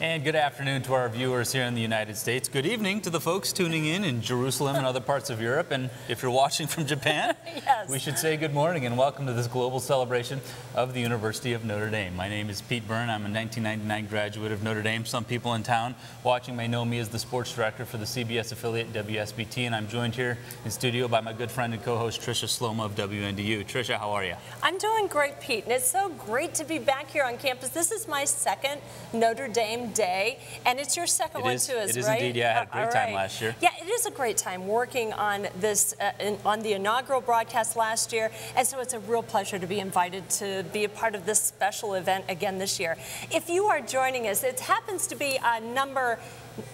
And good afternoon to our viewers here in the United States. Good evening to the folks tuning in Jerusalem and other parts of Europe. And if you're watching from Japan, yes, we should say good morning and welcome to this global celebration of the University of Notre Dame. My name is Pete Byrne. I'm a 1999 graduate of Notre Dame. Some people in town watching may know me as the sports director for the CBS affiliate WSBT. And I'm joined here in studio by my good friend and co-host Tasha of WNDU. Trisha, how are you? I'm doing great, Pete. And it's so great to be back here on campus. This is my second Notre Dame day, and it's your second one too, right? It is indeed. Yeah, I had a great time last year. Yeah, it is a great time working on this, on the inaugural broadcast last year, and so it's a real pleasure to be invited to be a part of this special event again this year. If you are joining us, it happens to be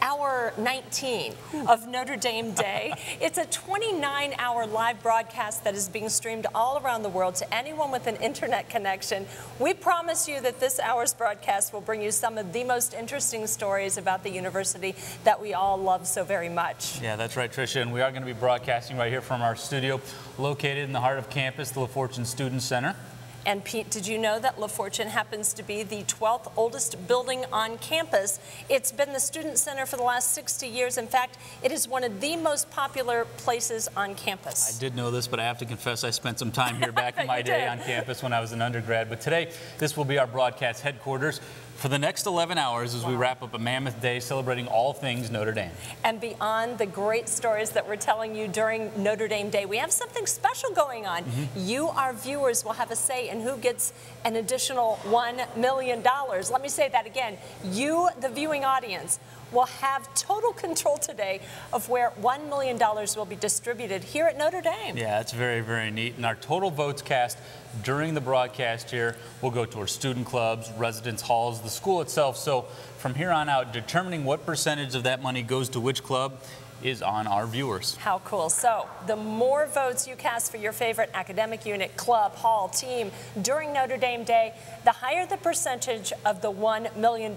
hour 19 of Notre Dame Day. It's a 29-hour live broadcast that is being streamed all around the world to anyone with an internet connection. We promise you that this hour's broadcast will bring you some of the most interesting stories about the university that we all love so very much. Yeah, that's right, Tricia, and we are going to be broadcasting right here from our studio located in the heart of campus, the LaFortune Student Center. And Pete, did you know that LaFortune happens to be the 12th oldest building on campus? It's been the student center for the last 60 years. In fact, it is one of the most popular places on campus. I did know this, but I have to confess I spent some time here back in my day on campus when I was an undergrad. But today, this will be our broadcast headquarters for the next 11 hours as we wrap up a mammoth day celebrating all things Notre Dame. And beyond the great stories that we're telling you during Notre Dame Day, we have something special going on. You, our viewers, will have a say in who gets an additional $1 million. Let me say that again. You, the viewing audience, will have total control today of where $1 million will be distributed here at Notre Dame. Yeah, that's very, very neat. And our total votes cast during the broadcast here will go towards student clubs, residence halls, the school itself. So from here on out, determining what percentage of that money goes to which club is on our viewers. How cool. So the more votes you cast for your favorite academic unit, club, hall, team during Notre Dame Day, the higher the percentage of the $1 million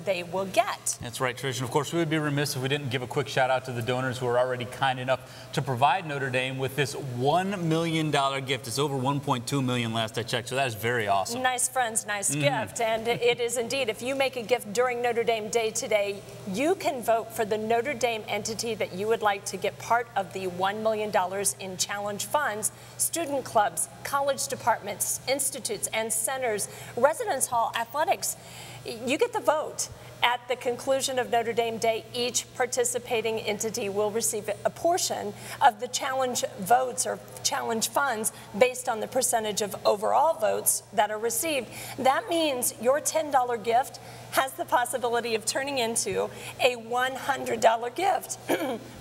they will get. That's right, Trish. And of course, we would be remiss if we didn't give a quick shout out to the donors who are already kind enough to provide Notre Dame with this $1 million gift. It's over $1.2 million last I checked, so that is very awesome. Nice friends, nice gift. And it is indeed. If you make a gift during Notre Dame Day today, you can vote for the Notre Dame entity that you would like to get part of the $1 million in challenge funds. Student clubs, college departments, institutes, and centers, residence hall, athletics. You get the vote. At the conclusion of Notre Dame Day, each participating entity will receive a portion of the challenge votes or challenge funds based on the percentage of overall votes that are received. That means your $10 gift has the possibility of turning into a $100 gift.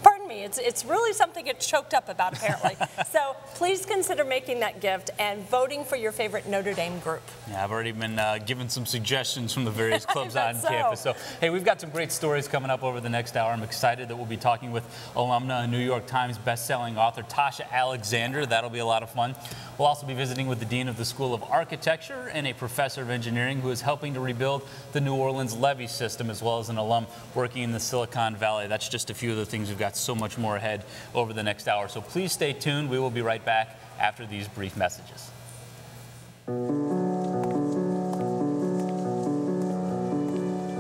Pardon me, it's really something to get choked up about, apparently. So please consider making that gift and voting for your favorite Notre Dame group. Yeah, I've already been given some suggestions from the various clubs on campus. So, hey, we've got some great stories coming up over the next hour. I'm excited that we'll be talking with alumna and New York Times bestselling author Tasha Alexander. That'll be a lot of fun. We'll also be visiting with the Dean of the School of Architecture and a professor of engineering who is helping to rebuild the New Orleans levee system, as well as an alum working in the Silicon Valley. That's just a few of the things. We've got so much more ahead over the next hour. So please stay tuned. We will be right back after these brief messages.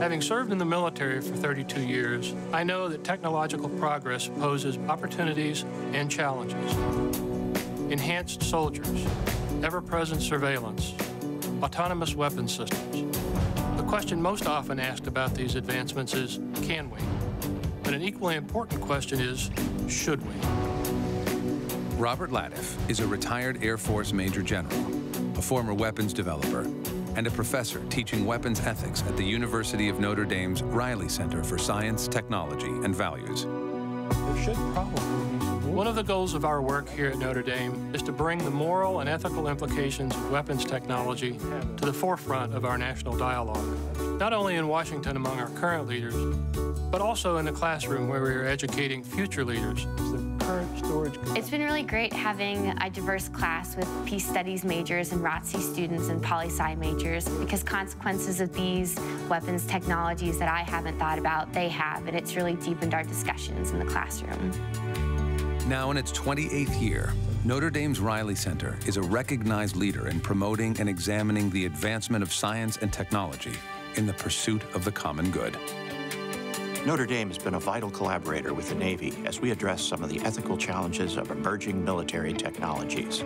Having served in the military for 32 years, I know that technological progress poses opportunities and challenges. Enhanced soldiers, ever-present surveillance, autonomous weapon systems. The question most often asked about these advancements is, can we? But an equally important question is, should we? Robert Latiff is a retired Air Force Major General, a former weapons developer, and a professor teaching weapons ethics at the University of Notre Dame's Riley Center for Science, Technology, and Values. There should probably be. One of the goals of our work here at Notre Dame is to bring the moral and ethical implications of weapons technology to the forefront of our national dialogue, not only in Washington among our current leaders, but also in the classroom where we are educating future leaders. It's been really great having a diverse class with peace studies majors and ROTC students and poli-sci majors, because consequences of these weapons technologies that I haven't thought about, they have, and it's really deepened our discussions in the classroom. Now in its 28th year, Notre Dame's Riley Center is a recognized leader in promoting and examining the advancement of science and technology, and is a in the pursuit of the common good. Notre Dame has been a vital collaborator with the Navy as we address some of the ethical challenges of emerging military technologies.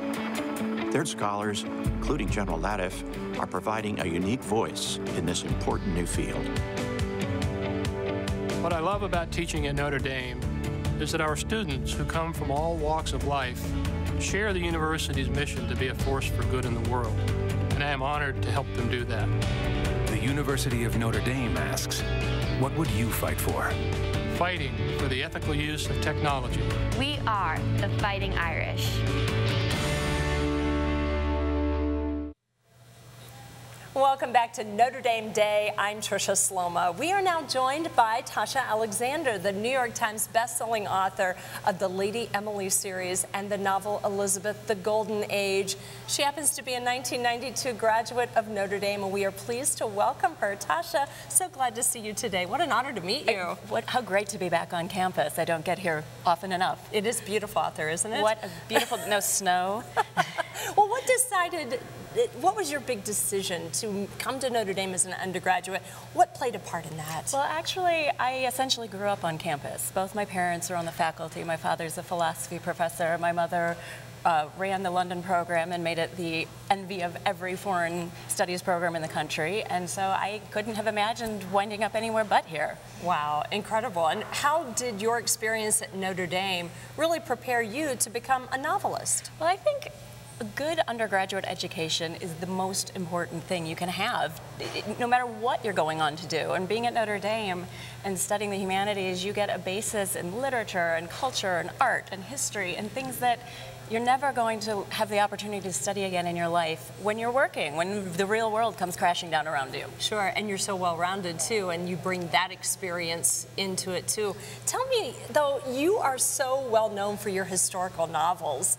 Their scholars, including General Latif, are providing a unique voice in this important new field. What I love about teaching at Notre Dame is that our students, who come from all walks of life, share the university's mission to be a force for good in the world, and I am honored to help them do that. The University of Notre Dame asks, what would you fight for? Fighting for the ethical use of technology. We are the Fighting Irish. Welcome back to Notre Dame Day. I'm Tricia Sloma. We are now joined by Tasha Alexander, the New York Times bestselling author of the Lady Emily series and the novel Elizabeth, the Golden Age. She happens to be a 1992 graduate of Notre Dame, and we are pleased to welcome her. Tasha, so glad to see you today. What an honor to meet you. How great to be back on campus. I don't get here often enough. It is beautiful out there, isn't it? What a beautiful, no snow. Well, what was your big decision to come to Notre Dame as an undergraduate? What played a part in that? Well, actually, I essentially grew up on campus. Both my parents are on the faculty. My father's a philosophy professor. My mother ran the London program and made it the envy of every foreign studies program in the country. And so I couldn't have imagined winding up anywhere but here. Wow, incredible. And how did your experience at Notre Dame really prepare you to become a novelist? Well, I think a good undergraduate education is the most important thing you can have, no matter what you're going on to do. And being at Notre Dame and studying the humanities, you get a basis in literature and culture and art and history and things that you're never going to have the opportunity to study again in your life when you're working, when the real world comes crashing down around you. Sure, and you're so well-rounded too, and you bring that experience into it too. Tell me, though, you are so well-known for your historical novels.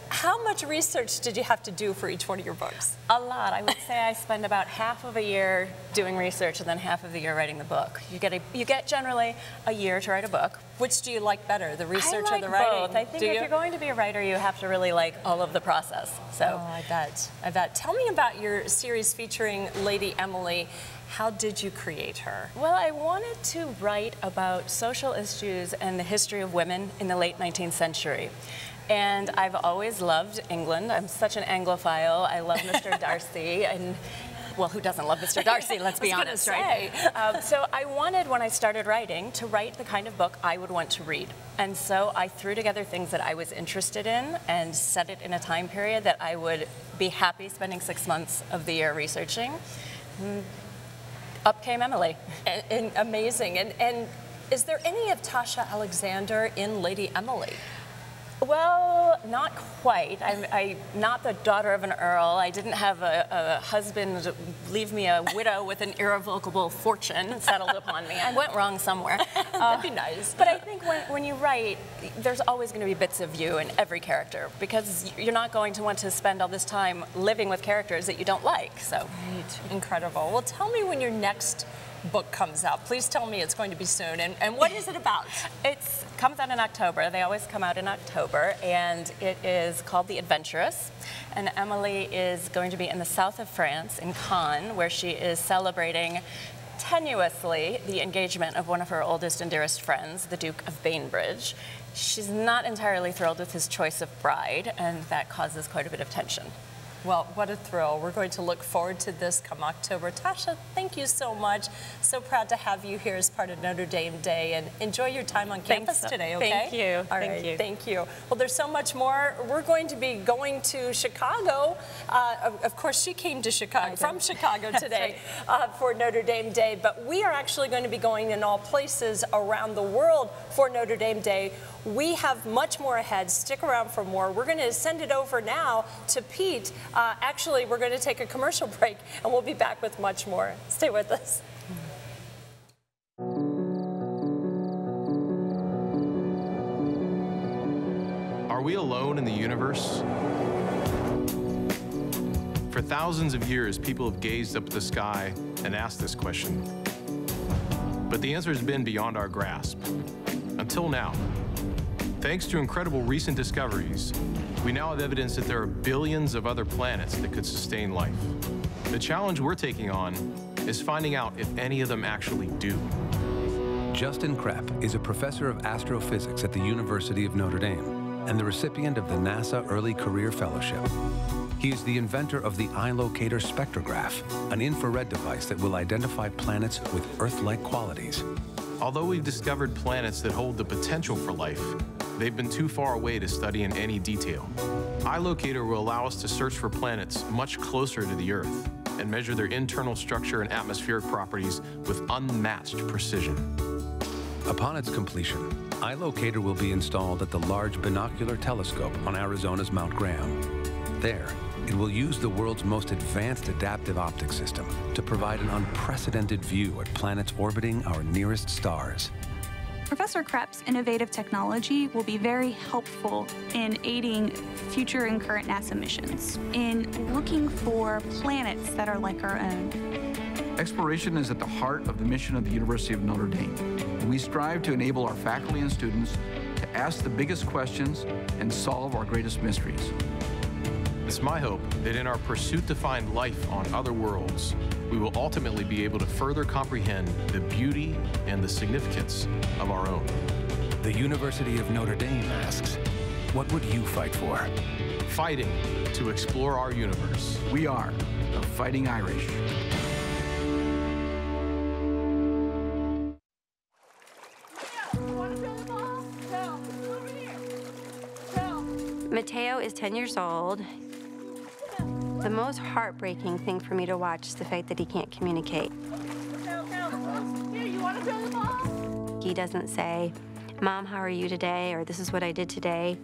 How much research did you have to do for each one of your books? A lot. I would say I spend about half of a year doing research and then half of the year writing the book. You get generally a year to write a book. Which do you like better, the research or the writing? Both. I think if you're going to be a writer, you have to really like all of the process. So. Oh, I bet. Tell me about your series featuring Lady Emily. How did you create her? Well, I wanted to write about social issues and the history of women in the late 19th century. And I've always loved England. I'm such an Anglophile. I love Mr. Darcy, and well, who doesn't love Mr. Darcy? Let's be honest, right? So I wanted, when I started writing, to write the kind of book I would want to read. And so I threw together things that I was interested in and set it in a time period that I would be happy spending 6 months of the year researching. Up came Emily. And amazing. And is there any of Tasha Alexander in Lady Emily? Well, not quite. I'm not the daughter of an earl. I didn't have a husband leave me a widow with an irrevocable fortune settled upon me. I went wrong somewhere. That'd be nice. But I think when you write, there's always going to be bits of you in every character, because you're not going to want to spend all this time living with characters that you don't like. So. Right. Incredible. Well, tell me when your next book comes out. Please tell me it's going to be soon. And what is it about? It comes out in October. They always come out in October, and it is called The Adventuress. And Emily is going to be in the south of France, in Caen, where she is celebrating tenuously the engagement of one of her oldest and dearest friends, the Duke of Bainbridge. She's not entirely thrilled with his choice of bride, and that causes quite a bit of tension. Well, what a thrill. We're going to look forward to this come October. Tasha, thank you so much. So proud to have you here as part of Notre Dame Day, and enjoy your time on campus today, okay? Thank you. All right, thank you. Well, there's so much more. We're going to be going to Chicago. Of course, she came to Chicago, from Chicago today for Notre Dame Day, but we are actually going to be going in all places around the world for Notre Dame Day. We have much more ahead. Stick around for more. We're going to send it over now to Pete. Actually, we're going to take a commercial break, and we'll be back with much more. Stay with us. Are we alone in the universe? For thousands of years, people have gazed up at the sky and asked this question. But the answer has been beyond our grasp. Until now. Thanks to incredible recent discoveries, we now have evidence that there are billions of other planets that could sustain life. The challenge we're taking on is finding out if any of them actually do. Justin Crepe is a professor of astrophysics at the University of Notre Dame and the recipient of the NASA Early Career Fellowship. He is the inventor of the iLocator spectrograph, an infrared device that will identify planets with Earth-like qualities. Although we've discovered planets that hold the potential for life, they've been too far away to study in any detail. iLocator will allow us to search for planets much closer to the Earth and measure their internal structure and atmospheric properties with unmatched precision. Upon its completion, iLocator will be installed at the Large Binocular Telescope on Arizona's Mount Graham. There, it will use the world's most advanced adaptive optic system to provide an unprecedented view at planets orbiting our nearest stars. Professor Crepe's innovative technology will be very helpful in aiding future and current NASA missions, in looking for planets that are like our own. Exploration is at the heart of the mission of the University of Notre Dame. And we strive to enable our faculty and students to ask the biggest questions and solve our greatest mysteries. It's my hope that in our pursuit to find life on other worlds, we will ultimately be able to further comprehend the beauty and the significance of our own. The University of Notre Dame asks, what would you fight for? Fighting to explore our universe. We are the Fighting Irish. Mateo is 10 years old. The most heartbreaking thing for me to watch is the fact that he can't communicate. He doesn't say, "Mom, how are you today?" or "This is what I did today."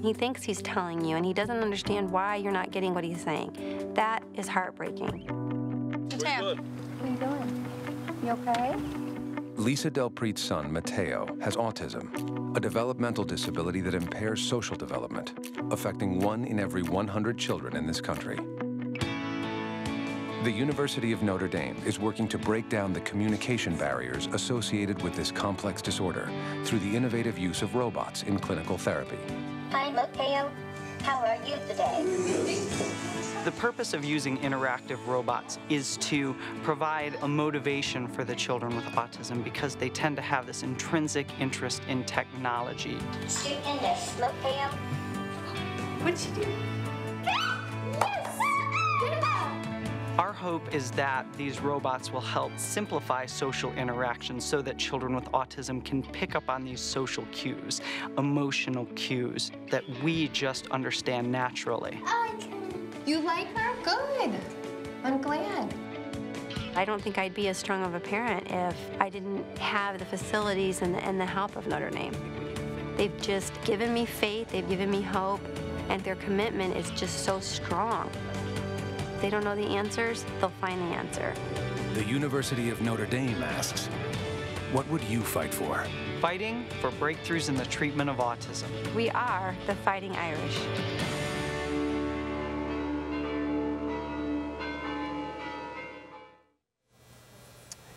He thinks he's telling you, and he doesn't understand why you're not getting what he's saying. That is heartbreaking. Mateo, how you doing? You okay? Lisa Delpreet's son, Mateo, has autism, a developmental disability that impairs social development, affecting 1 in every 100 children in this country. The University of Notre Dame is working to break down the communication barriers associated with this complex disorder through the innovative use of robots in clinical therapy. Hi, Mateo. How are you today? The purpose of using interactive robots is to provide a motivation for the children with autism because they tend to have this intrinsic interest in technology. Shoot in this, Mateo. What'd you do? Yes! Get him out! Our hope is that these robots will help simplify social interactions so that children with autism can pick up on these social cues, emotional cues that we just understand naturally. You like her? Good. I'm glad. I don't think I'd be as strong of a parent if I didn't have the facilities and the help of Notre Dame. They've just given me faith, they've given me hope, and their commitment is just so strong. If they don't know the answers, they'll find the answer. The University of Notre Dame asks, what would you fight for? Fighting for breakthroughs in the treatment of autism. We are the Fighting Irish.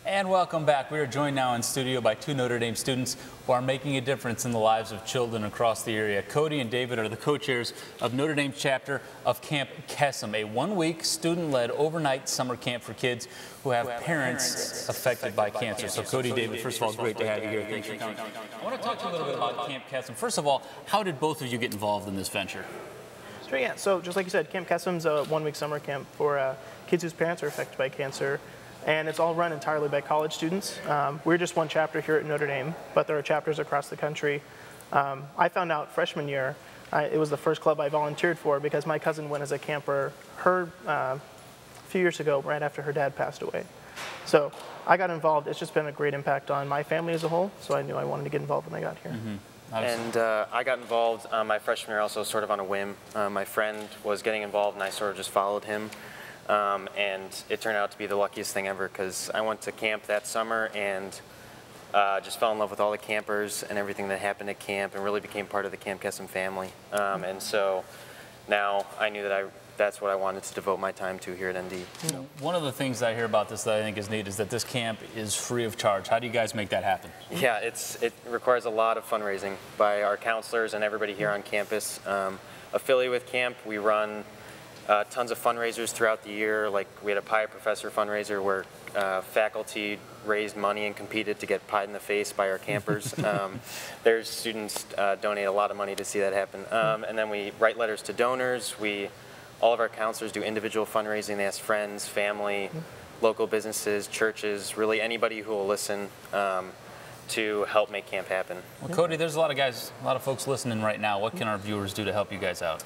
And welcome back. We are joined now in studio by 2 Notre Dame students who are making a difference in the lives of children across the area. Cody and David are the co-chairs of Notre Dame's chapter of Camp Kesem, a 1-week student-led overnight summer camp for kids who have parents affected by cancer. So Cody, David, first of all, great to have you here. Thanks for coming. I want to talk to you a little bit about Camp Kesem. First of all, how did both of you get involved in this venture? Sure, yeah. So just like you said, Camp Kesem's a 1-week summer camp for kids whose parents are affected by cancer. And it's all run entirely by college students. We're just one chapter here at Notre Dame, but there are chapters across the country. I found out freshman year, it was the first club I volunteered for because my cousin went as a camper a few years ago, right after her dad passed away. So I got involved. It's just been a great impact on my family as a whole, so I knew I wanted to get involved when I got here. And I got involved my freshman year also sort of on a whim. My friend was getting involved and I sort of just followed him. And it turned out to be the luckiest thing ever because I went to camp that summer and just fell in love with all the campers and everything that happened at camp and really became part of the Camp Kesem family. And so now I knew that that's what I wanted to devote my time to here at ND. You know, one of the things I hear about this that I think is neat is that this camp is free of charge. How do you guys make that happen? Yeah, it requires a lot of fundraising by our counselors and everybody here on campus. Affiliated with camp, we run Tons of fundraisers throughout the year, like we had a Pie Professor fundraiser where faculty raised money and competed to get pied in the face by our campers. There's students donate a lot of money to see that happen. And then we write letters to donors. All of our counselors do individual fundraising. They ask friends, family, local businesses, churches, really anybody who will listen to help make camp happen. Well, Cody, there's a lot of folks listening right now. What can our viewers do to help you guys out?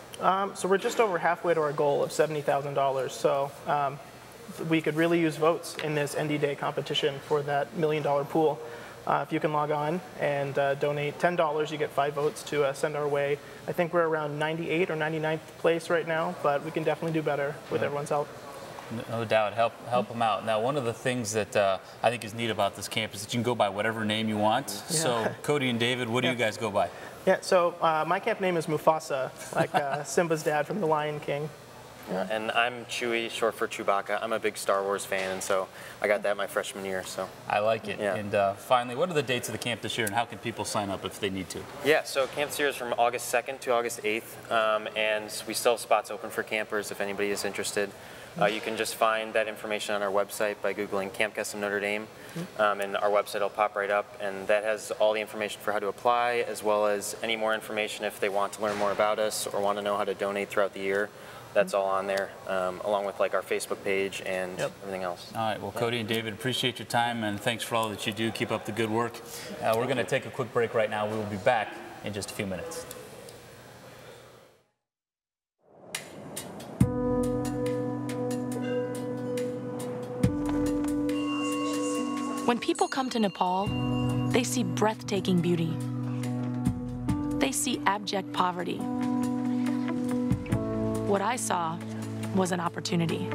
So we're just over halfway to our goal of $70,000. So we could really use votes in this ND Day competition for that $1 million pool. If you can log on and donate $10, you get 5 votes to send our way. I think we're around 98th or 99th place right now, but we can definitely do better with everyone's help. No doubt, help them out. Now, one of the things that I think is neat about this camp is that you can go by whatever name you want. Yeah. So, Cody and David, what do you guys go by? Yeah, so my camp name is Mufasa, like Simba's dad from The Lion King. Yeah. And I'm Chewie, short for Chewbacca. I'm a big Star Wars fan, and so I got that my freshman year. So I like it. Yeah. And finally, what are the dates of the camp this year, and how can people sign up if they need to? Yeah, so camp this year is from August 2nd to August 8th, and we still have spots open for campers if anybody is interested. You can just find that information on our website by Googling Camp Am Notre Dame, and our website will pop right up, and that has all the information for how to apply, as well as any more information if they want to learn more about us or want to know how to donate throughout the year. That's all on there, along with like our Facebook page and everything else. All right, well, Cody and David, appreciate your time, and thanks for all that you do. Keep up the good work. We're going to take a quick break right now. We will be back in just a few minutes. When people come to Nepal, they see breathtaking beauty. They see abject poverty. What I saw was an opportunity.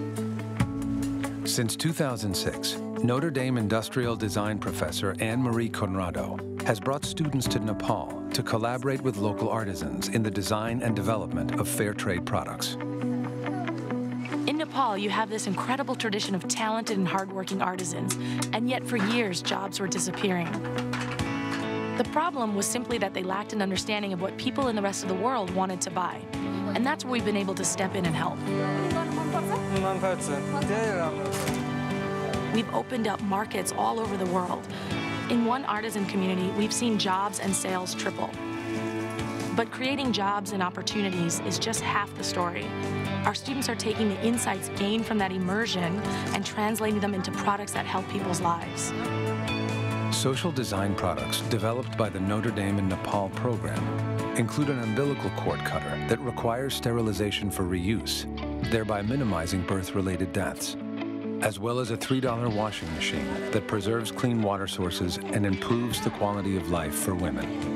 Since 2006, Notre Dame industrial design professor Anne-Marie Conrado has brought students to Nepal to collaborate with local artisans in the design and development of fair trade products. In Nepal, you have this incredible tradition of talented and hardworking artisans, and yet for years, jobs were disappearing. The problem was simply that they lacked an understanding of what people in the rest of the world wanted to buy. And that's where we've been able to step in and help. We've opened up markets all over the world. In one artisan community, we've seen jobs and sales triple. But creating jobs and opportunities is just half the story. Our students are taking the insights gained from that immersion and translating them into products that help people's lives. Social design products developed by the Notre Dame in Nepal program include an umbilical cord cutter that requires sterilization for reuse, thereby minimizing birth-related deaths, as well as a $3 washing machine that preserves clean water sources and improves the quality of life for women.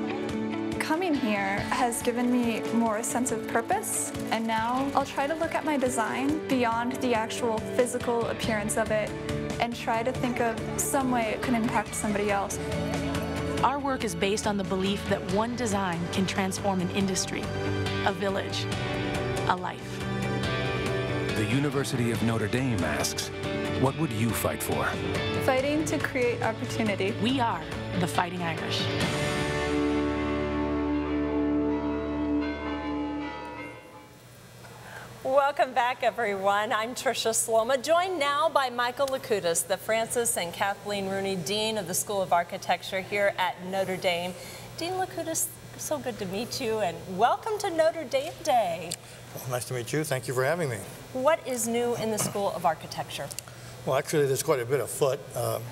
Coming here has given me more a sense of purpose, and now I'll try to look at my design beyond the actual physical appearance of it and try to think of some way it could impact somebody else. Our work is based on the belief that one design can transform an industry, a village, a life. The University of Notre Dame asks, what would you fight for? Fighting to create opportunity. We are the Fighting Irish. Welcome back, everyone. I'm Tricia Sloma, joined now by Michael Lakutis, the Francis and Kathleen Rooney Dean of the School of Architecture here at Notre Dame. Dean Lakutis, so good to meet you, and welcome to Notre Dame Day. Well, nice to meet you. Thank you for having me. What is new in the School of Architecture? Well, actually, there's quite a bit afoot. Let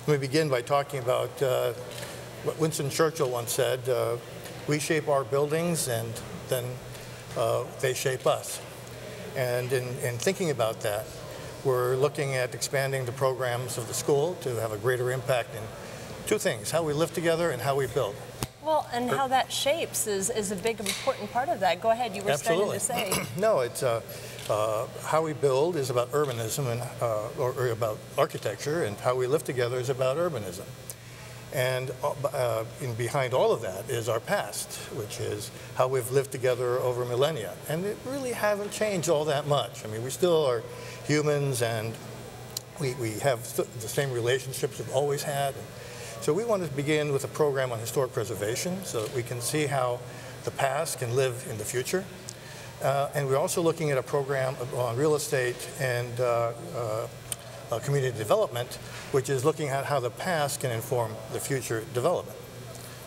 me begin by talking about what Winston Churchill once said, we shape our buildings and then they shape us. And in thinking about that, we're looking at expanding the programs of the school to have a greater impact in two things, how we live together and how we build. Well, and how that shapes is a big important part of that. Go ahead, you were starting to say. No, it's how we build is about urbanism and or about architecture, and how we live together is about urbanism. And behind all of that is our past, which is how we've lived together over millennia. And it really haven't changed all that much. I mean, we still are humans, and we have the same relationships we've always had. So we want to begin with a program on historic preservation so that we can see how the past can live in the future. And we're also looking at a program on real estate and community development, which is looking at how the past can inform the future development.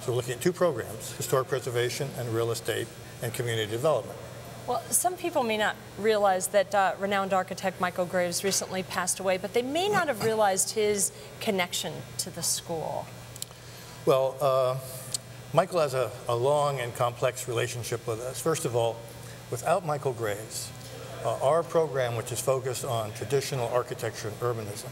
So we're looking at two programs, historic preservation and real estate and community development. Well, some people may not realize that renowned architect Michael Graves recently passed away, but they may not have realized his connection to the school. Well, Michael has a long and complex relationship with us. First of all, without Michael Graves, our program, which is focused on traditional architecture and urbanism,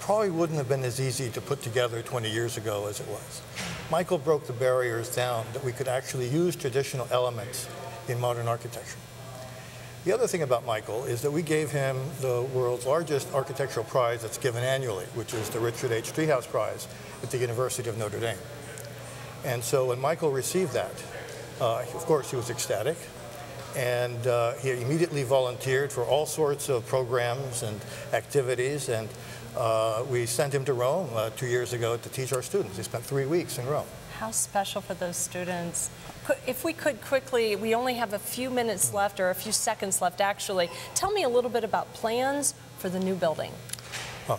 probably wouldn't have been as easy to put together 20 years ago as it was. Michael broke the barriers down that we could actually use traditional elements in modern architecture. The other thing about Michael is that we gave him the world's largest architectural prize that's given annually, which is the Richard H. Driehaus Prize at the University of Notre Dame. And so when Michael received that, of course he was ecstatic, and he immediately volunteered for all sorts of programs and activities, and we sent him to Rome 2 years ago to teach our students. He spent 3 weeks in Rome. How special for those students. If we could quickly, we only have a few minutes left, or a few seconds left actually. Tell me a little bit about plans for the new building.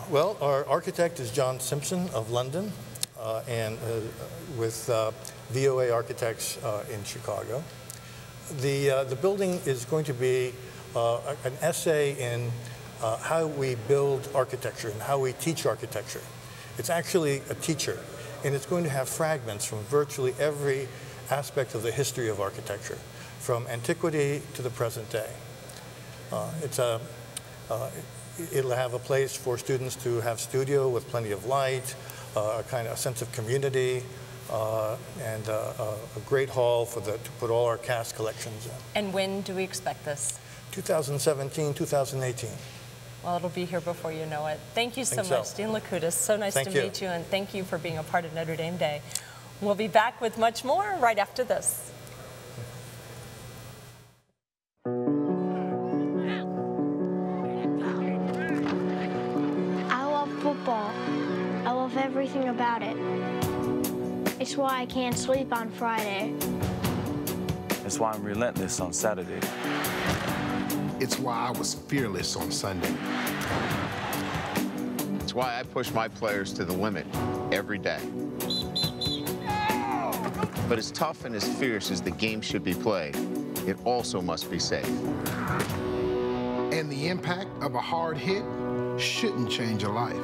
Well, our architect is John Simpson of London, and with VOA Architects in Chicago. The building is going to be an essay in how we build architecture and how we teach architecture. It's actually a teacher, and it's going to have fragments from virtually every aspect of the history of architecture, from antiquity to the present day. It'll have a place for students to have studio with plenty of light, a kind of a sense of community, and a great hall to put all our cast collections in. And when do we expect this? 2017, 2018. Well, it'll be here before you know it. Thank you so much, Dean Loukoutis. So nice to meet you, and thank you for being a part of Notre Dame Day. We'll be back with much more right after this. I love football. I love everything about it. It's why I can't sleep on Friday. It's why I'm relentless on Saturday. It's why I was fearless on Sunday. It's why I push my players to the limit every day. But as tough and as fierce as the game should be played, it also must be safe. And the impact of a hard hit shouldn't change a life.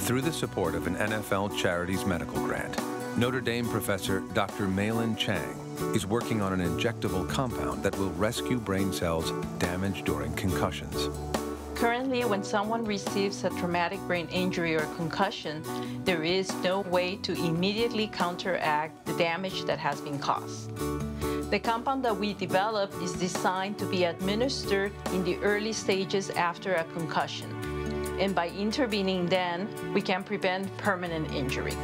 Through the support of an NFL Charities medical grant, Notre Dame professor Dr. Malin Chang is working on an injectable compound that will rescue brain cells damaged during concussions. Currently, when someone receives a traumatic brain injury or concussion, there is no way to immediately counteract the damage that has been caused. The compound that we developed is designed to be administered in the early stages after a concussion. And by intervening then, we can prevent permanent injury.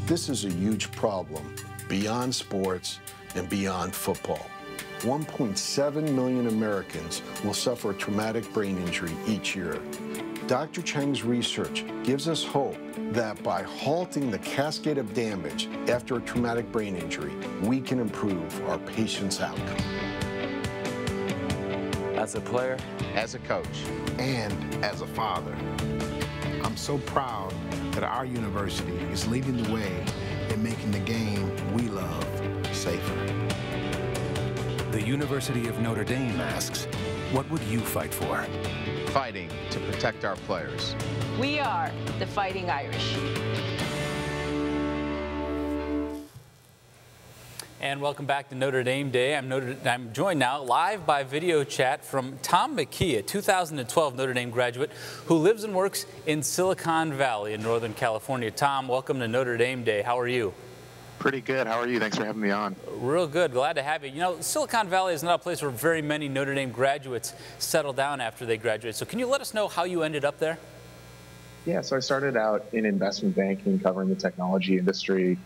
This is a huge problem beyond sports and beyond football. 1.7 million Americans will suffer a traumatic brain injury each year. Dr. Chang's research gives us hope that by halting the cascade of damage after a traumatic brain injury, we can improve our patients' outcome. As a player, as a coach, and as a father, I'm so proud that our university is leading the way in making the game we love safer. The University of Notre Dame asks, what would you fight for? Fighting to protect our players. We are the Fighting Irish. And welcome back to Notre Dame Day. I'm joined now live by video chat from Tom McKee, a 2012 Notre Dame graduate who lives and works in Silicon Valley in Northern California. Tom, welcome to Notre Dame Day. How are you? Pretty good. How are you? Thanks for having me on. Real good. Glad to have you. You know, Silicon Valley is not a place where very many Notre Dame graduates settle down after they graduate. So can you let us know how you ended up there? Yeah, so I started out in investment banking, covering the technology industry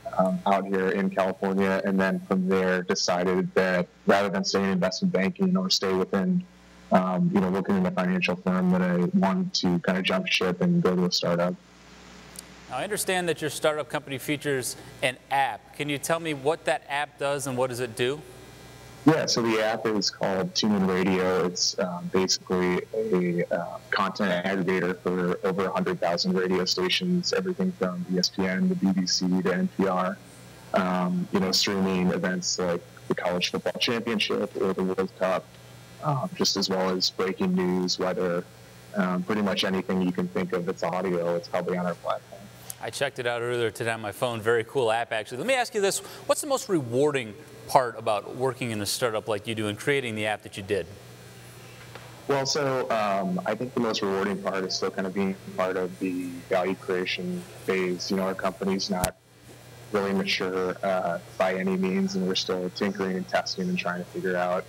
out here in California, and then from there decided that rather than stay in investment banking or stay within, working in a financial firm, that I wanted to kind of jump ship and go to a startup. Now, I understand that your startup company features an app. Can you tell me what that app does and what does it do? Yeah, so the app is called TuneIn Radio. It's basically a content aggregator for over 100,000 radio stations, everything from ESPN to BBC to NPR. You know, streaming events like the College Football Championship or the World Cup, just as well as breaking news, weather, pretty much anything you can think of that's audio, it's probably on our platform. I checked it out earlier today on my phone. Very cool app, actually. Let me ask you this. What's the most rewarding part about working in a startup like you do and creating the app that you did? Well, so I think the most rewarding part is still kind of being part of the value creation phase. You know, our company's not really mature by any means, and we're still tinkering and testing and trying to figure out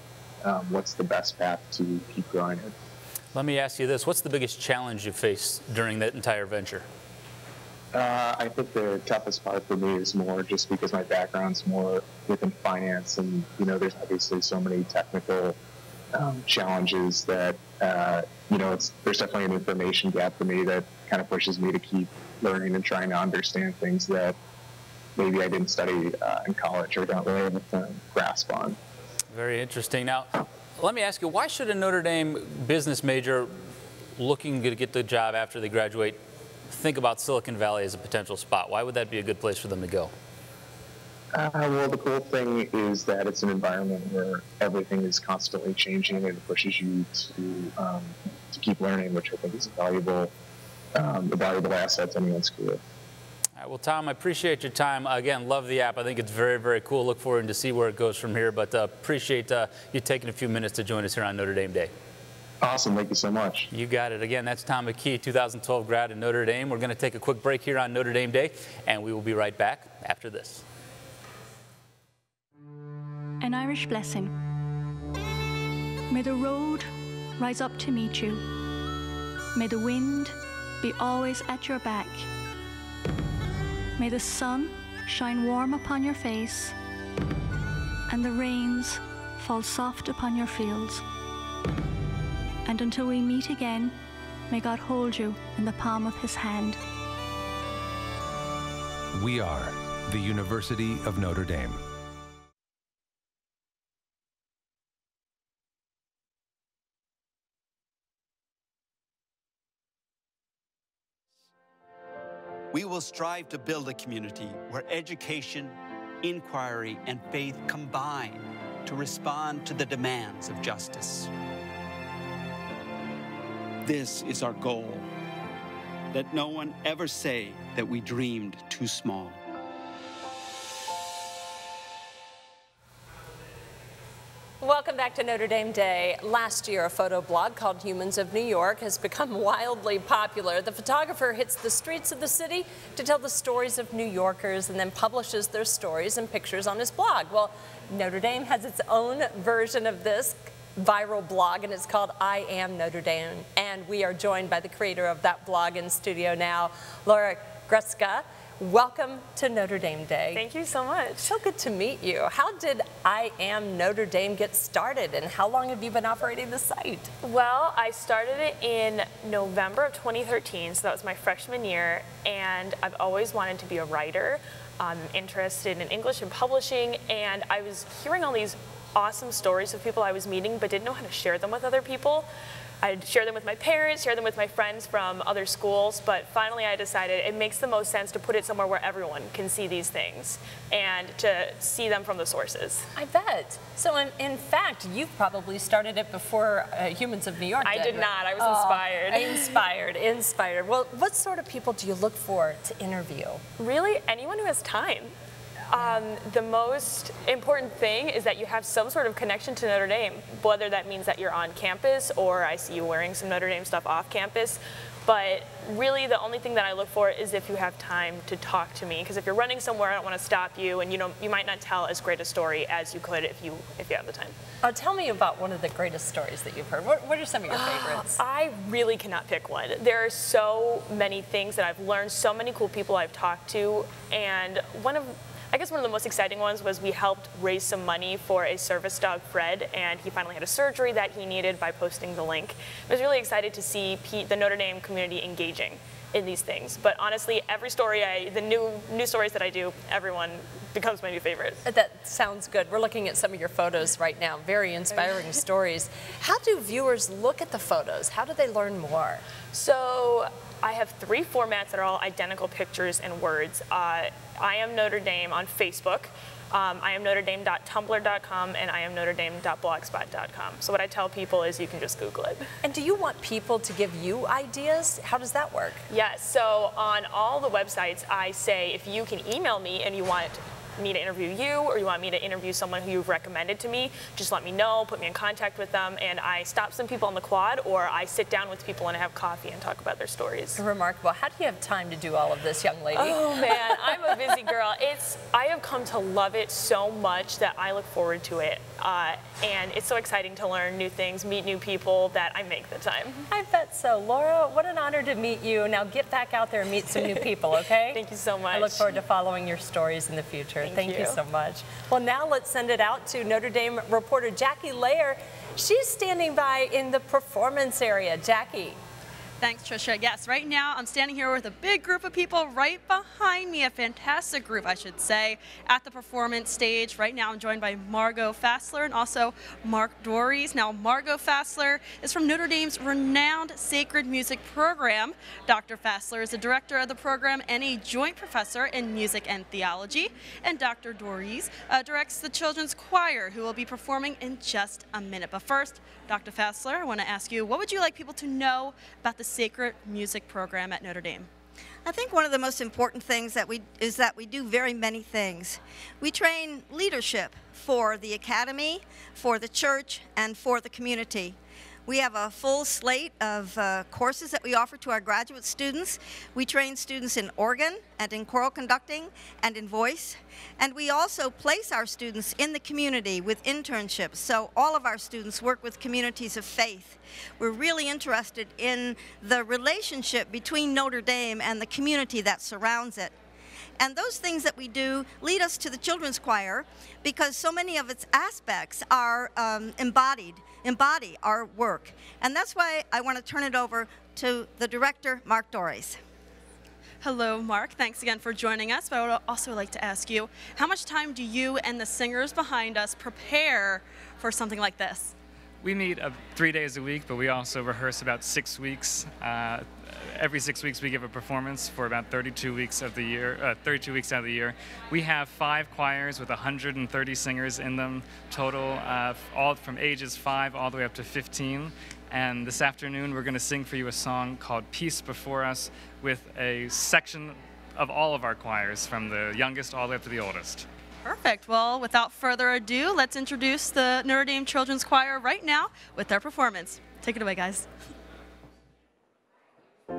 what's the best path to keep growing it. Let me ask you this. What's the biggest challenge you faced during that entire venture? I think the toughest part for me is more just because my background's more within finance, and you know, there's obviously so many technical challenges that you know, there's definitely an information gap for me that kind of pushes me to keep learning and trying to understand things that maybe I didn't study in college or don't really have a grasp on. Very interesting. Now, let me ask you, why should a Notre Dame business major looking to get the job after they graduate think about Silicon Valley as a potential spot? Why would that be a good place for them to go? Well, the cool thing is that it's an environment where everything is constantly changing, and it pushes you to keep learning, which I think is a valuable asset to anyone's career. All right, well, Tom, I appreciate your time. Again, love the app. I think it's very, very cool. Look forward to see where it goes from here, but appreciate you taking a few minutes to join us here on Notre Dame Day. Awesome. Thank you so much. You got it. Again, that's Tom McKee, 2012 grad at Notre Dame. We're going to take a quick break here on Notre Dame Day, and we will be right back after this. An Irish blessing. May the road rise up to meet you. May the wind be always at your back. May the sun shine warm upon your face, and the rains fall soft upon your fields. And until we meet again, may God hold you in the palm of his hand. We are the University of Notre Dame. We will strive to build a community where education, inquiry, and faith combine to respond to the demands of justice. This is our goal. Let no one ever say that we dreamed too small. Welcome back to Notre Dame Day. Last year, a photo blog called Humans of New York has become wildly popular. The photographer hits the streets of the city to tell the stories of New Yorkers and then publishes their stories and pictures on his blog. Well, Notre Dame has its own version of this viral blog, and it's called I Am Notre Dame. And we are joined by the creator of that blog in studio now, Laura Greska. Welcome to Notre Dame Day. Thank you so much. So good to meet you. How did I Am Notre Dame get started, and how long have you been operating the site? Well, I started it in November of 2013, so that was my freshman year, and I've always wanted to be a writer. I'm interested in English and publishing, and I was hearing all these awesome stories of people I was meeting but didn't know how to share them with other people. I'd share them with my parents, share them with my friends from other schools, but finally I decided it makes the most sense to put it somewhere where everyone can see these things and to see them from the sources. I bet. So in fact, you probably started it before Humans of New York I did not. I was inspired. Inspired. Well, what sort of people do you look for to interview? Really, anyone who has time. The most important thing is that you have some sort of connection to Notre Dame, whether that means that you're on campus or I see you wearing some Notre Dame stuff off campus. But really the only thing that I look for is if you have time to talk to me, because if you're running somewhere, I don't want to stop you, and you might not tell as great a story as you could if you have the time. Tell me about one of the greatest stories that you've heard. What are some of your favorites? I really cannot pick one. There are so many things that I've learned, so many cool people I've talked to, and I guess one of the most exciting ones was we helped raise some money for a service dog, Fred, and he finally had a surgery that he needed by posting the link. I was really excited to see the Notre Dame community engaging in these things. But honestly, every story, the new stories that I do, everyone becomes my new favorite. That sounds good. We're looking at some of your photos right now. Very inspiring stories. How do viewers look at the photos? How do they learn more? So I have 3 formats that are all identical pictures and words. I Am Notre Dame on Facebook. IamNotreDame.tumblr.com and IamNotreDame.blogspot.com. So what I tell people is you can just Google it. And do you want people to give you ideas? How does that work? Yes, so on all the websites I say if you can email me and you want me to interview you or you want me to interview someone who you've recommended to me, just let me know, put me in contact with them, and I stop some people on the quad or I sit down with people and have coffee and talk about their stories. Remarkable. How do you have time to do all of this, young lady? Oh man, I'm a busy girl. I have come to love it so much that I look forward to it. And it's so exciting to learn new things, meet new people, that I make the time. I bet so. Laura, what an honor to meet you. Now get back out there and meet some new people, okay? Thank you so much. I look forward to following your stories in the future. Thank you so much. Well, now let's send it out to Notre Dame reporter Jackie Layer. She's standing by in the performance area. Jackie. Thanks, Trisha. Yes, right now I'm standing here with a big group of people right behind me, a fantastic group, I should say, at the performance stage. Right now I'm joined by Margot Fassler and also Mark Dories. Now, Margot Fassler is from Notre Dame's renowned sacred music program. Dr. Fassler is the director of the program and a joint professor in music and theology. And Dr. Dories directs the children's choir, who will be performing in just a minute. But first, Dr. Fassler, I want to ask you, what would you like people to know about the sacred music program at Notre Dame? I think one of the most important things is that we do very many things. We train leadership for the academy, for the church, and for the community. We have a full slate of courses that we offer to our graduate students. We train students in organ and in choral conducting and in voice. And we also place our students in the community with internships. So all of our students work with communities of faith. We're really interested in the relationship between Notre Dame and the community that surrounds it. And those things that we do lead us to the children's choir because so many of its aspects are embody our work. And that's why I want to turn it over to the director, Mark Dories. Hello, Mark. Thanks again for joining us. But I would also like to ask you, how much time do you and the singers behind us prepare for something like this? We meet 3 days a week, but we also rehearse about 6 weeks. Every 6 weeks we give a performance for about 32 weeks of the year. 32 weeks out of the year. We have 5 choirs with 130 singers in them total, all from ages 5 all the way up to 15. And this afternoon we're going to sing for you a song called Peace Before Us with a section of all of our choirs from the youngest all the way up to the oldest. Perfect. Well, without further ado, let's introduce the Notre Dame Children's Choir right now with their performance. Take it away, guys. Peace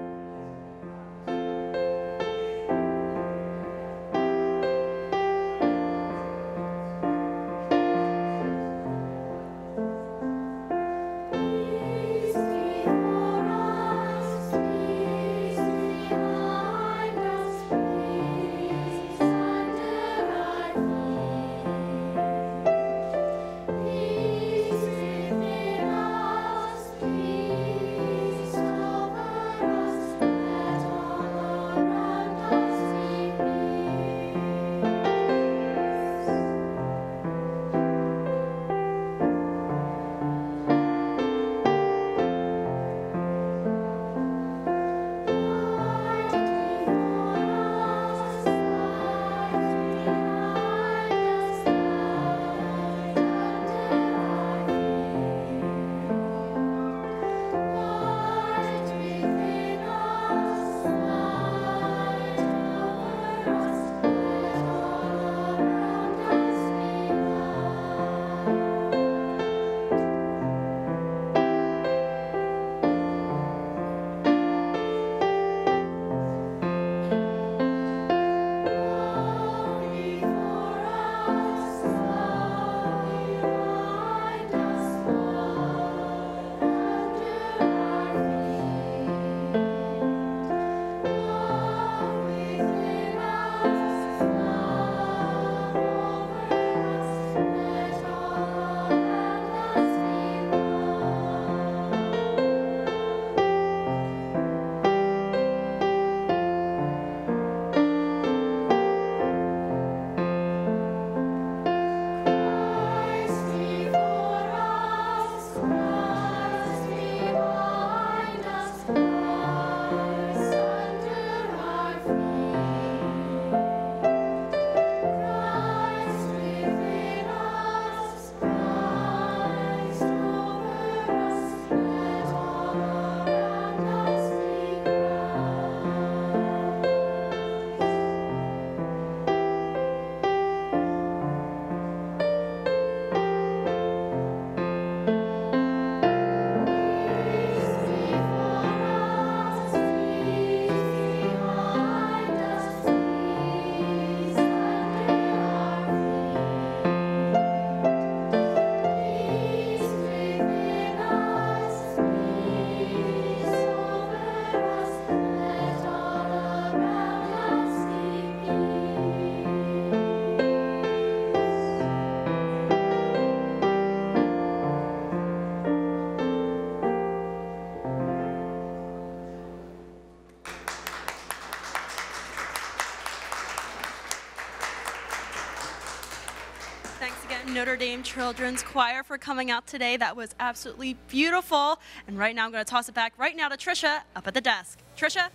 Notre Dame Children's Choir for coming out today. That was absolutely beautiful. And right now I'm going to toss it back right now to Trisha up at the desk. Trisha?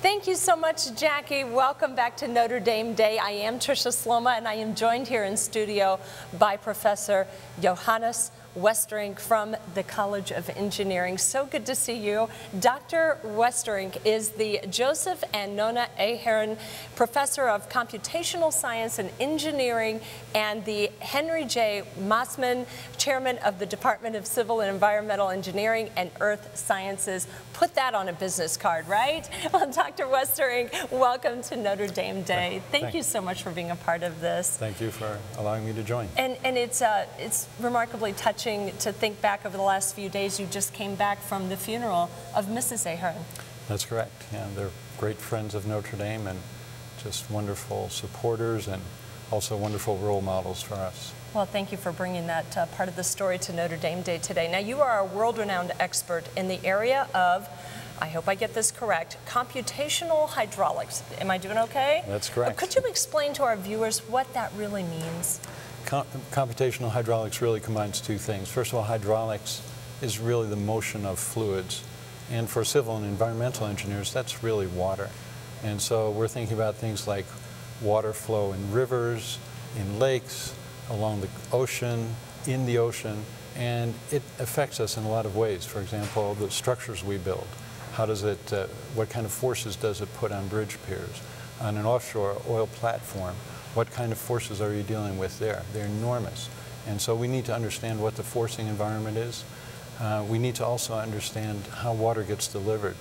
Thank you so much, Jackie. Welcome back to Notre Dame Day. I am Trisha Sloma, and I am joined here in studio by Professor Johannes Westerink from the College of Engineering. So good to see you. Dr. Westerink is the Joseph and Nona Ahearn Professor of Computational Science and Engineering and the Henry J. Mossman Chairman of the Department of Civil and Environmental Engineering and Earth Sciences. Put that on a business card, right? Well, Dr. Westerink, welcome to Notre Dame Day. Thank you so much for being a part of this. Thank you for allowing me to join. And it's remarkably touching to think back over the last few days. You just came back from the funeral of Mrs. Ahearn. That's correct. Yeah, they're great friends of Notre Dame and just wonderful supporters and also wonderful role models for us. Well, thank you for bringing that part of the story to Notre Dame Day today. Now, you are a world-renowned expert in the area of, I hope I get this correct, computational hydraulics. Am I doing okay? That's correct. Could you explain to our viewers what that really means? Computational hydraulics really combines two things. First of all, hydraulics is really the motion of fluids. And for civil and environmental engineers, that's really water. And so we're thinking about things like water flow in rivers, in lakes, along the ocean, in the ocean, and it affects us in a lot of ways. For example, the structures we build. How does it, what kind of forces does it put on bridge piers? On an offshore oil platform, what kind of forces are you dealing with there? They're enormous. And so we need to understand what the forcing environment is. We need to also understand how water gets delivered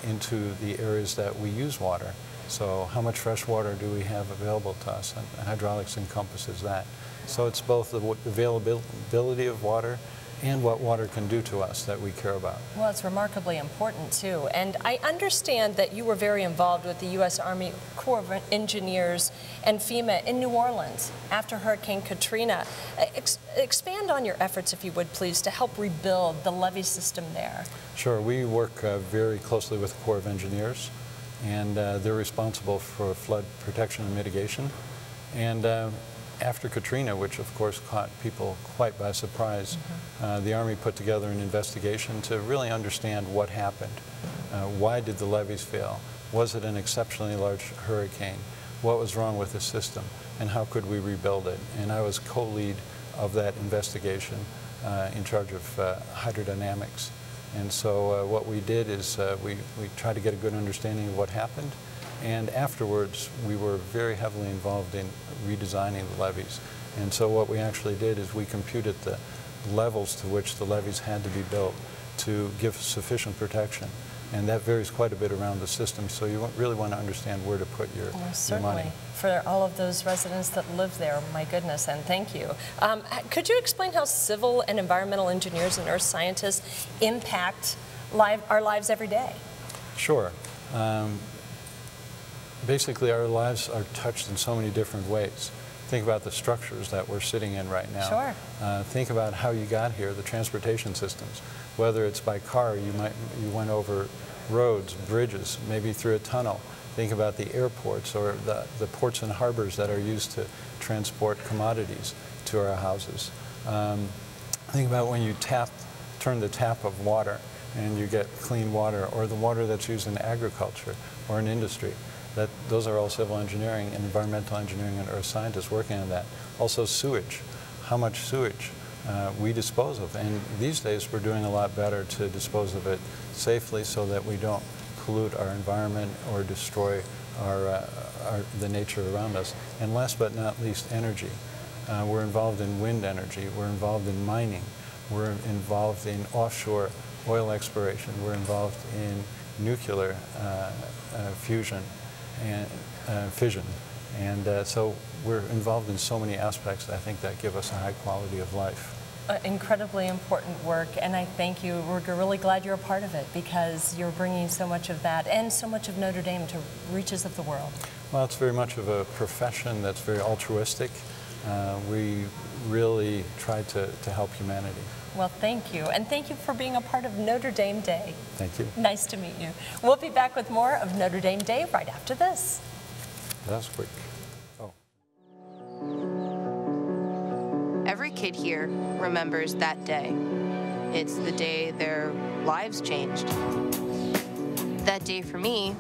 into the areas that we use water. So how much fresh water do we have available to us? And hydraulics encompasses that. So it's both the availability of water and what water can do to us that we care about. Well, it's remarkably important, too. And I understand that you were very involved with the U.S. Army Corps of Engineers and FEMA in New Orleans after Hurricane Katrina. Expand on your efforts, if you would, please, to help rebuild the levee system there. Sure. We work very closely with the Corps of Engineers, and they're responsible for flood protection and mitigation. And after Katrina, which of course caught people quite by surprise, the Army put together an investigation to really understand what happened. Why did the levees fail? Was it an exceptionally large hurricane? What was wrong with the system? And how could we rebuild it? And I was co-lead of that investigation in charge of hydrodynamics. And so what we did is we tried to get a good understanding of what happened. And afterwards, we were very heavily involved in redesigning the levees. And so what we actually did is we computed the levels to which the levees had to be built to give sufficient protection. And that varies quite a bit around the system, so you really want to understand where to put your money. For all of those residents that live there, my goodness, and thank you. Could you explain how civil and environmental engineers and earth scientists impact our lives every day? Sure. Basically, our lives are touched in so many different ways. Think about the structures that we're sitting in right now. Sure. Think about how you got here, the transportation systems. Whether it's by car, you went over roads, bridges, maybe through a tunnel. Think about the airports or the ports and harbors that are used to transport commodities to our houses. Think about when you turn the tap of water and you get clean water, or the water that's used in agriculture or in industry. Those are all civil engineering and environmental engineering and earth scientists working on that. Also sewage, how much sewage we dispose of. And these days we're doing a lot better to dispose of it safely so that we don't pollute our environment or destroy the nature around us. And last but not least, energy. We're involved in wind energy, we're involved in mining, we're involved in offshore oil exploration, we're involved in nuclear fusion and fission. And so we're involved in so many aspects, I think, that give us a high quality of life. Incredibly important work, and I thank you. We're really glad you're a part of it because you're bringing so much of that and so much of Notre Dame to reaches of the world. Well, it's very much of a profession that's very altruistic. We really try to help humanity. Well, thank you, and thank you for being a part of Notre Dame Day. Thank you. Nice to meet you. We'll be back with more of Notre Dame Day right after this. That was quick. Oh. kid here remembers that day. It's the day their lives changed. That day for me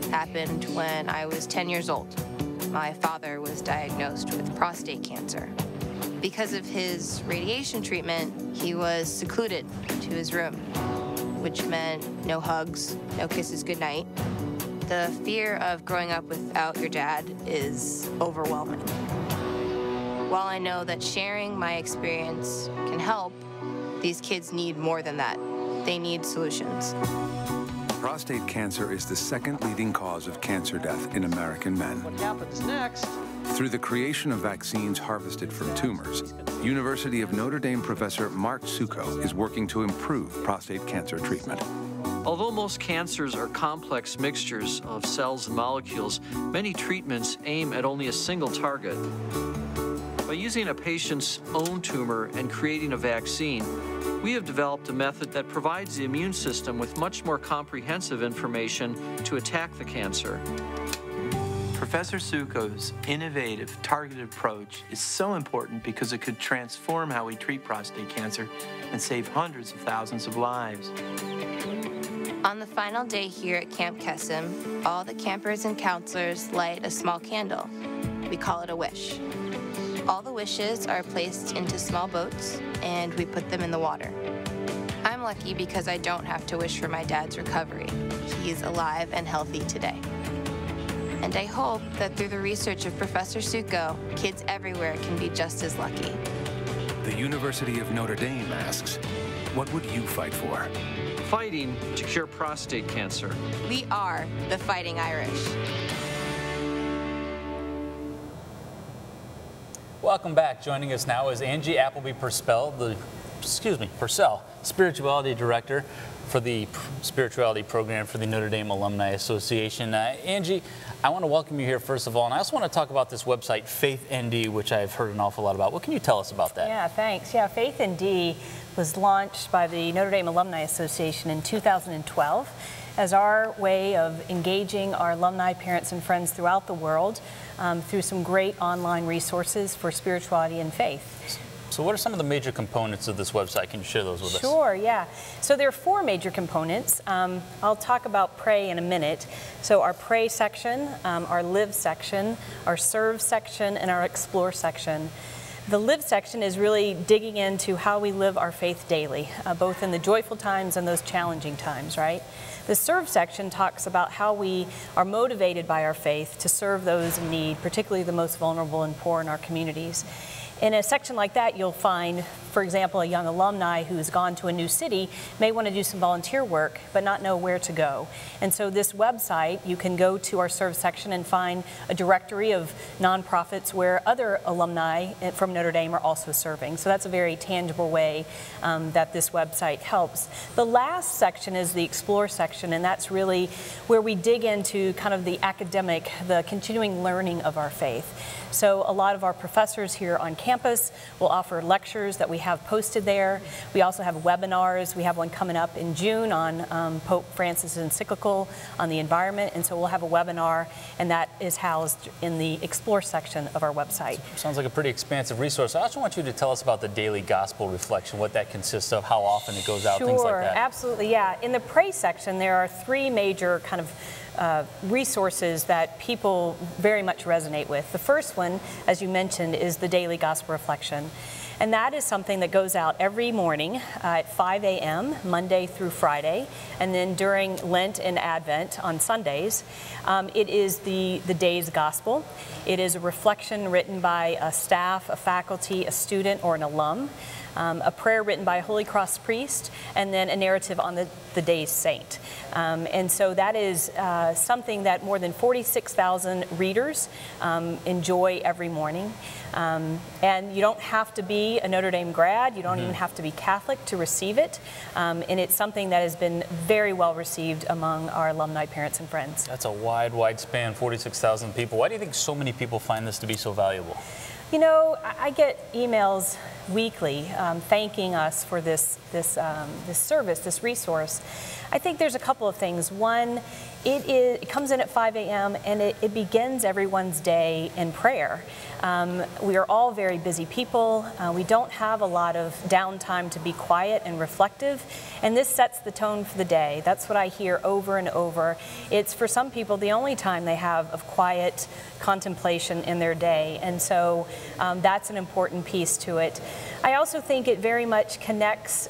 happened when I was 10 years old. My father was diagnosed with prostate cancer. Because of his radiation treatment, he was secluded to his room, which meant no hugs, no kisses goodnight. The fear of growing up without your dad is overwhelming. While I know that sharing my experience can help, these kids need more than that. They need solutions. Prostate cancer is the second leading cause of cancer death in American men. What happens next? Through the creation of vaccines harvested from tumors, University of Notre Dame professor Mark Succo is working to improve prostate cancer treatment. Although most cancers are complex mixtures of cells and molecules, many treatments aim at only a single target. By using a patient's own tumor and creating a vaccine, we have developed a method that provides the immune system with much more comprehensive information to attack the cancer. Professor Succo's innovative, targeted approach is so important because it could transform how we treat prostate cancer and save hundreds of thousands of lives. On the final day here at Camp Kesem, all the campers and counselors light a small candle. We call it a wish. All the wishes are placed into small boats, and we put them in the water. I'm lucky because I don't have to wish for my dad's recovery. He's alive and healthy today. And I hope that through the research of Professor Succo, kids everywhere can be just as lucky. The University of Notre Dame asks, what would you fight for? Fighting to cure prostate cancer. We are the Fighting Irish. Welcome back. Joining us now is Angie Appleby Purcell, Spirituality Director for the Spirituality Program for the Notre Dame Alumni Association. Angie, I want to welcome you here first of all, and I also want to talk about this website, FaithND, which I've heard an awful lot about. What can you tell us about that? Yeah, thanks. Yeah, FaithND was launched by the Notre Dame Alumni Association in 2012 as our way of engaging our alumni, parents, and friends throughout the world through some great online resources for spirituality and faith. So what are some of the major components of this website? Can you share those with us? Sure, yeah. So there are 4 major components. I'll talk about Pray in a minute. So our Pray section, our Live section, our Serve section, and our Explore section. The Live section is really digging into how we live our faith daily, both in the joyful times and those challenging times, right? The Serve section talks about how we are motivated by our faith to serve those in need, particularly the most vulnerable and poor in our communities. In a section like that, you'll find, for example, a young alumni who's gone to a new city may want to do some volunteer work, but not know where to go. And so this website, you can go to our Serve section and find a directory of nonprofits where other alumni from Notre Dame are also serving. So that's a very tangible way that this website helps. The last section is the Explore section, and that's really where we dig into kind of the academic, the continuing learning of our faith. So a lot of our professors here on campus will offer lectures that we have posted there. We also have webinars. We have one coming up in June on Pope Francis' encyclical on the environment, and so we'll have a webinar, and that is housed in the Explore section of our website. Sounds like a pretty expansive resource. I also want you to tell us about the daily gospel reflection, what that consists of, how often it goes out, things like that. Sure, absolutely, yeah. In the Pray section, there are 3 major kind of resources that people very much resonate with. The first one, as you mentioned, is the daily gospel reflection. And that is something that goes out every morning at 5 a.m., Monday through Friday, and then during Lent and Advent on Sundays. It is the day's gospel. It is a reflection written by a staff, a faculty, a student, or an alum. A prayer written by a Holy Cross priest, and then a narrative on the day's saint. And so that is something that more than 46,000 readers enjoy every morning. And you don't have to be a Notre Dame grad, you don't even have to be Catholic to receive it. And it's something that has been very well received among our alumni, parents, and friends. That's a wide span, 46,000 people. Why do you think so many people find this to be so valuable? You know, I get emails weekly thanking us for this service, this resource. I think there's a couple of things. One, It comes in at 5 a.m. and it begins everyone's day in prayer. We are all very busy people. We don't have a lot of downtime to be quiet and reflective, and this sets the tone for the day. That's what I hear over and over. It's, for some people, the only time they have of quiet contemplation in their day, and so that's an important piece to it. I also think it very much connects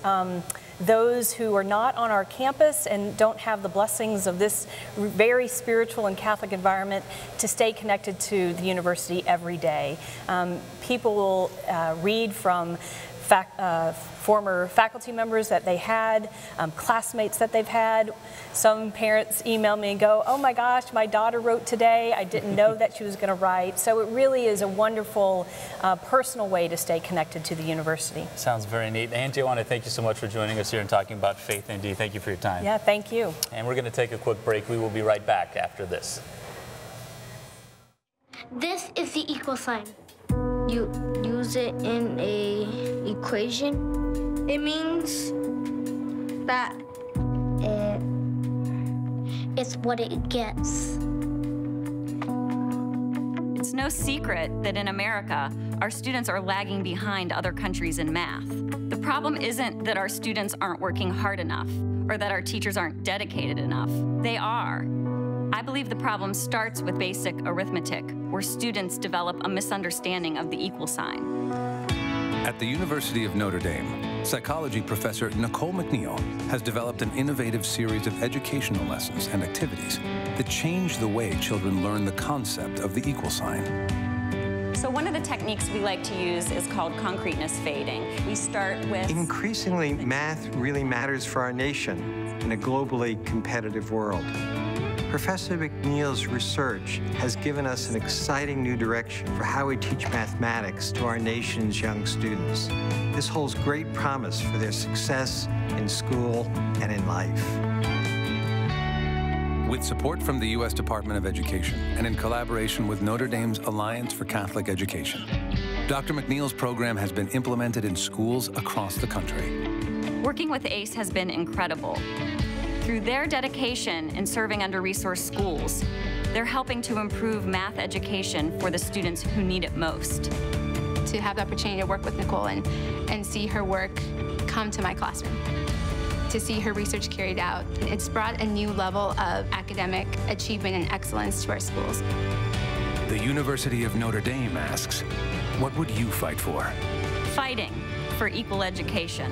those who are not on our campus and don't have the blessings of this very spiritual and Catholic environment to stay connected to the university every day. People will read from former faculty members that they had, classmates that they've had. Some parents email me and go, oh my gosh, my daughter wrote today. I didn't know that she was going to write. So it really is a wonderful personal way to stay connected to the university. Sounds very neat. Angie, I want to thank you so much for joining us here and talking about faith. Indeed, thank you for your time. Yeah, thank you. And we're going to take a quick break. We will be right back after this. This is the equal sign. You use it in a equation. It means that it's what it gets. It's no secret that in America, our students are lagging behind other countries in math. The problem isn't that our students aren't working hard enough or that our teachers aren't dedicated enough. They are. I believe the problem starts with basic arithmetic, where students develop a misunderstanding of the equal sign. At the University of Notre Dame, psychology professor Nicole McNeil has developed an innovative series of educational lessons and activities that change the way children learn the concept of the equal sign. So one of the techniques we like to use is called concreteness fading. We start with... Increasingly, math really matters for our nation in a globally competitive world. Professor McNeil's research has given us an exciting new direction for how we teach mathematics to our nation's young students. This holds great promise for their success in school and in life. With support from the U.S. Department of Education and in collaboration with Notre Dame's Alliance for Catholic Education, Dr. McNeil's program has been implemented in schools across the country. Working with ACE has been incredible. Through their dedication in serving under-resourced schools, they're helping to improve math education for the students who need it most. To have the opportunity to work with Nicole and see her work come to my classroom, to see her research carried out, it's brought a new level of academic achievement and excellence to our schools. The University of Notre Dame asks, what would you fight for? Fighting for equal education.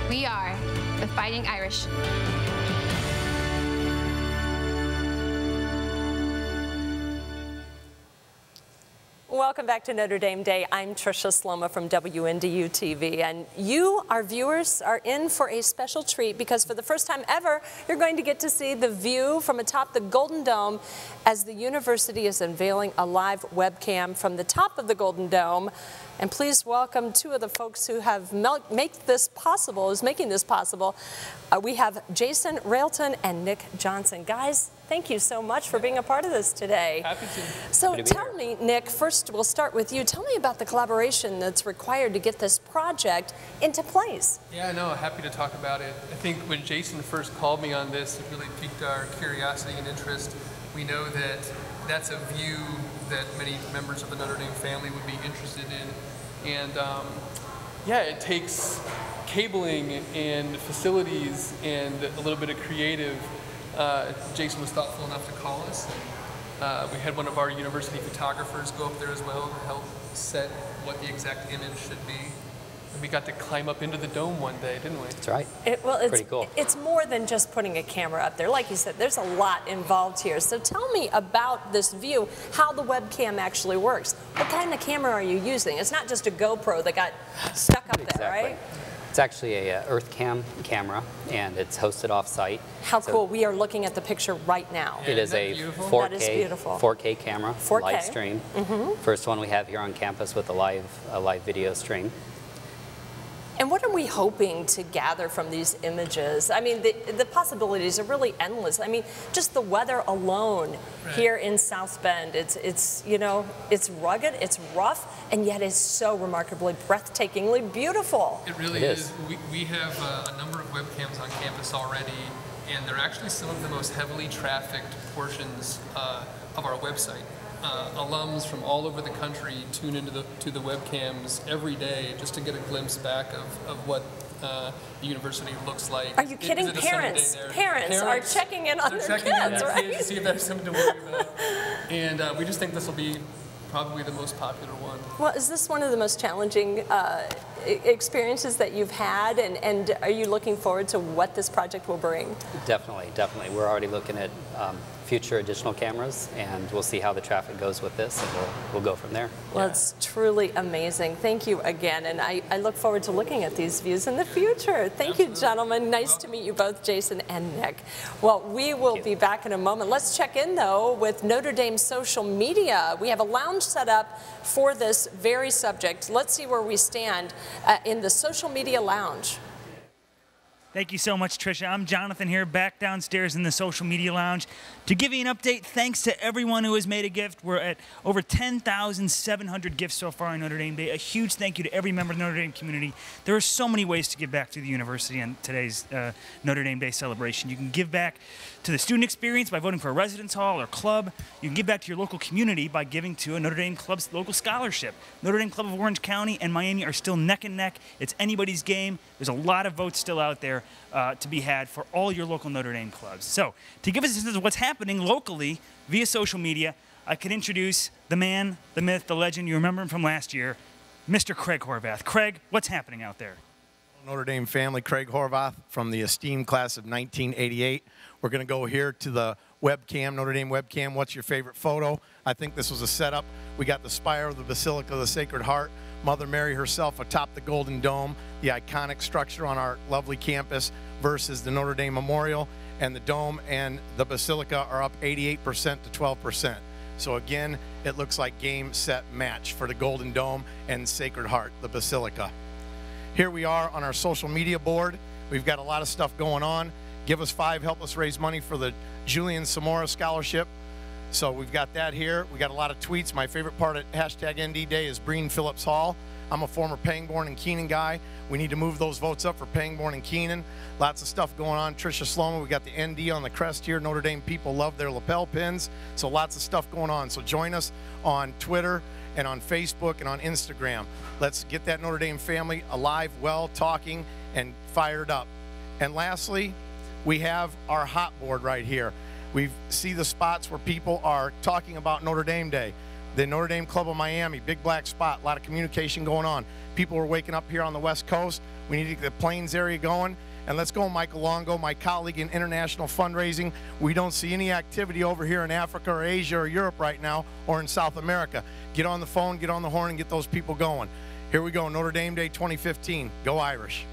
We are the Fighting Irish. Welcome back to Notre Dame Day. I'm Tricia Sloma from WNDU TV, and you, our viewers, are in for a special treat because for the first time ever, you're going to get to see the view from atop the Golden Dome as the university is unveiling a live webcam from the top of the Golden Dome. And please welcome two of the folks who have making this possible. We have Jason Railton and Nick Johnson. Guys, thank you so much for being a part of this today. Happy to. So tell me, Nick, first we'll start with you. Tell me about the collaboration that's required to get this project into place. Yeah, no, happy to talk about it. I think when Jason first called me on this, it really piqued our curiosity and interest. We know that that's a view that many members of the Notre Dame family would be interested in. And yeah, it takes cabling and facilities and a little bit of creative. Jason was thoughtful enough to call us. We had one of our university photographers go up there as well to help set what the exact image should be. And we got to climb up into the dome one day, didn't we? That's right. Pretty cool. It's more than just putting a camera up there. Like you said, there's a lot involved here. So tell me about this view, how the webcam actually works. What kind of camera are you using? It's not just a GoPro that got stuck up there, right? It's actually a EarthCam camera, and it's hosted off-site. How cool. We are looking at the picture right now. It is a 4K camera, 4K. live stream. First one we have here on campus with a live video stream. And what are we hoping to gather from these images? I mean, the possibilities are really endless. I mean, just the weather alone here in South Bend, it's you know, it's rugged, it's rough, and yet it's so remarkably, breathtakingly beautiful. It really is. We have a number of webcams on campus already, and they're actually some of the most heavily trafficked portions of our website. Alums from all over the country tune into the webcams every day just to get a glimpse back of what the university looks like. Are you kidding? Parents are checking in on their kids, right? To see if there's something to worry about. And we just think this will be probably the most popular one. Well, is this one of the most challenging experiences that you've had, and are you looking forward to what this project will bring? Definitely, definitely. We're already looking at future additional cameras, and we'll see how the traffic goes with this, and we'll go from there. Well, it's truly amazing. Thank you again, and I look forward to looking at these views in the future. Thank you, gentlemen. Nice to meet you both, Jason and Nick. Well, we will be back in a moment. Let's check in, though, with Notre Dame social media. We have a lounge set up for this very subject. Let's see where we stand in the social media lounge. Thank you so much, Tricia. I'm Jonathan here, back downstairs in the social media lounge to give you an update. Thanks to everyone who has made a gift. We're at over 10,700 gifts so far on Notre Dame Day. A huge thank you to every member of the Notre Dame community. There are so many ways to give back to the university on today's Notre Dame Day celebration. You can give back to the student experience by voting for a residence hall or club. You can give back to your local community by giving to a Notre Dame Club's local scholarship. Notre Dame Club of Orange County and Miami are still neck and neck. It's anybody's game. There's a lot of votes still out there to be had for all your local Notre Dame clubs. So, to give us a sense of what's happening locally via social media, I can introduce the man, the myth, the legend. You remember him from last year, Mr. Craig Horvath. Craig, what's happening out there? Notre Dame family, Craig Horvath from the esteemed class of 1988. We're going to go here to the webcam, Notre Dame webcam. What's your favorite photo? I think this was a setup. We got the spire of the Basilica of the Sacred Heart, Mother Mary herself atop the Golden Dome, the iconic structure on our lovely campus versus the Notre Dame Memorial, and the dome and the Basilica are up 88% to 12%. So again, it looks like game, set, match for the Golden Dome and Sacred Heart, the Basilica. Here we are on our social media board. We've got a lot of stuff going on. Give us 5, help us raise money for the Julian Samora Scholarship. So we've got that here. We got a lot of tweets. My favorite part of #ND Day is Breen Phillips Hall. I'm a former Pangborn and Keenan guy. We need to move those votes up for Pangborn and Keenan. Lots of stuff going on. Tricia Sloman, we got the ND on the crest here. Notre Dame people love their lapel pins. So lots of stuff going on. So join us on Twitter and on Facebook and on Instagram. Let's get that Notre Dame family alive, well, talking, and fired up. And lastly, we have our hot board right here. We see the spots where people are talking about Notre Dame Day. The Notre Dame Club of Miami, big black spot, a lot of communication going on. People are waking up here on the West Coast. We need to get the Plains area going. And let's go, Michael Longo, my colleague in international fundraising. We don't see any activity over here in Africa or Asia or Europe right now or in South America. Get on the phone, get on the horn, and get those people going. Here we go, Notre Dame Day 2015. Go Irish.